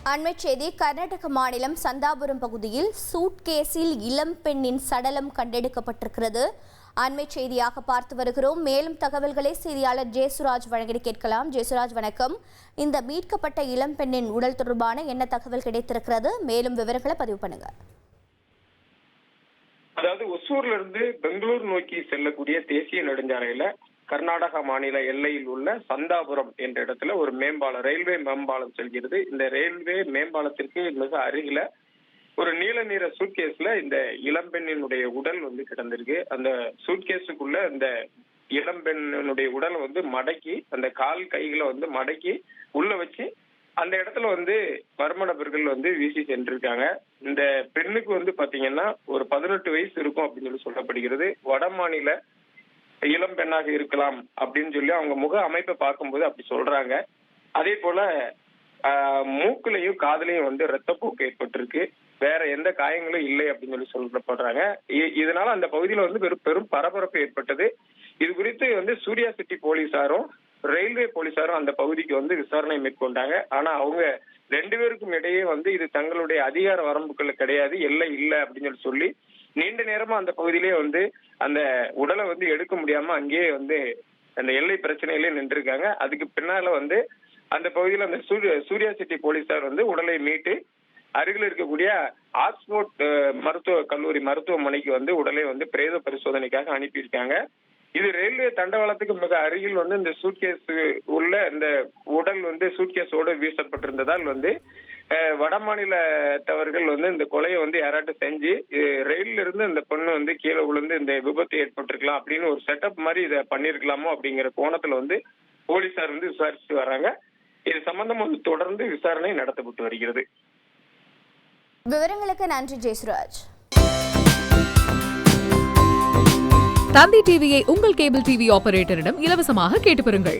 அண்மை செய்தி கர்நாடக மாநிலம் சந்தாபுரம் பகுதியில் சூட்கேஸில் இளம் பெண்ணின் சடலம் கண்டெடுக்கப்பட்டிருக்கிறது. அண்மை செய்தியாக பார்த்து வருகிறோம். மேலும் தகவல்களை செய்தியாளர் ஜெயசுராஜ் வழங்கி கேட்கலாம். ஜெயசுராஜ் வணக்கம். இந்த மீட்கப்பட்ட இளம் பெண்ணின் உடல் தொடர்பான என்ன தகவல் கிடைத்திருக்கிறது? மேலும் விவரங்களை பதிவு பண்ணுங்க. அதாவது ஒசூர்ல இருந்து பெங்களூர் நோக்கி செல்லக்கூடிய தேசிய நெடுஞ்சாலையில கர்நாடகா மாநில எல்லையில் உள்ள சந்தாபுரம் என்ற இடத்துல ஒரு மேம்பாலம், ரயில்வே மேம்பாலம் செல்கிறது. இந்த ரயில்வே மேம்பாலத்திற்கு மிக அருகில ஒரு நீல நிற சூட்கேஸ்ல இந்த இளம்பெண்ணினுடைய உடல் கிடந்திருக்கு. அந்த சூட்கேஸுக்குள்ள இந்த இளம்பெண்ணினுடைய உடலை மடக்கி, அந்த கால் கைகளை மடக்கி உள்ள வச்சு அந்த இடத்துல மர்ம நபர்கள் வீசி சென்றிருக்காங்க. இந்த பெண்ணுக்கு பாத்தீங்கன்னா ஒரு 18 வயசு இருக்கும் அப்படின்னு சொல்லப்படுகிறது. வட மாநில இளம் பெண்ணாக இருக்கலாம் அப்படின்னு சொல்லி அவங்க முக அமைப்பை பார்க்கும்போது அப்படி சொல்றாங்க. அதே போல மூக்குலையும் காதலையும் ரத்தப்போக்கு ஏற்பட்டிருக்கு. வேற எந்த காயங்களும் இல்லை அப்படின்னு சொல்லப்படுறாங்க. இதனால அந்த பகுதியில பெரும் பரபரப்பு ஏற்பட்டது. இது குறித்து சூர்யா சிட்டி போலீசாரும் ரயில்வே போலீசாரும் அந்த பகுதிக்கு விசாரணை மேற்கொண்டாங்க. ஆனா அவங்க 2 பேருக்கும் இடையே இது தங்களுடைய அதிகார வரம்புகள் கிடையாது, எல்லை இல்லை அப்படின்னு சொல்லி நீண்ட நேரமா அந்த பகுதியிலேயே அந்த உடலை எடுக்க முடியாம அங்கேயே அந்த எல்லை பிரச்சனையிலே நின்றுருக்காங்க. அதுக்கு பின்னால அந்த பகுதியில அந்த சூர்யா சிட்டி போலீசார் உடலை மீட்டு அருகில் இருக்கக்கூடிய ஆக்ஸ்போர்ட் மருத்துவ கல்லூரி மருத்துவமனைக்கு உடலை பிரேத பரிசோதனைக்காக அனுப்பியிருக்காங்க. இது ரயில்வே தண்டவாளத்துக்கு மிக அருகில் இந்த சூட்கேஸ் உள்ள இந்த உடல் சூட்கேஸோடு வீசப்பட்டிருந்ததால் வட மாநிலத்தவர்கள் இந்த கொலையை யாராட்டும் செஞ்சு ரயில்ல இருந்து இந்த பொண்ணு கீழே விழுந்து இந்த விபத்து ஏற்பட்டிருக்கலாம் அப்படின்னு ஒரு செட்டப் மாதிரி இதை பண்ணிருக்கலாமோ அப்படிங்கிற கோணத்துல போலீசார் விசாரிச்சு வராங்க. இது சம்பந்தமா தொடர்ந்து விசாரணை நடத்தப்பட்டு வருகிறது. விவரங்களுக்கு நன்றி ஜெயசுராஜ். தந்தி டிவியை உங்கள் கேபிள் டிவி ஆபரேட்டரிடம் இலவசமாக கேட்டு பெறுங்கள்.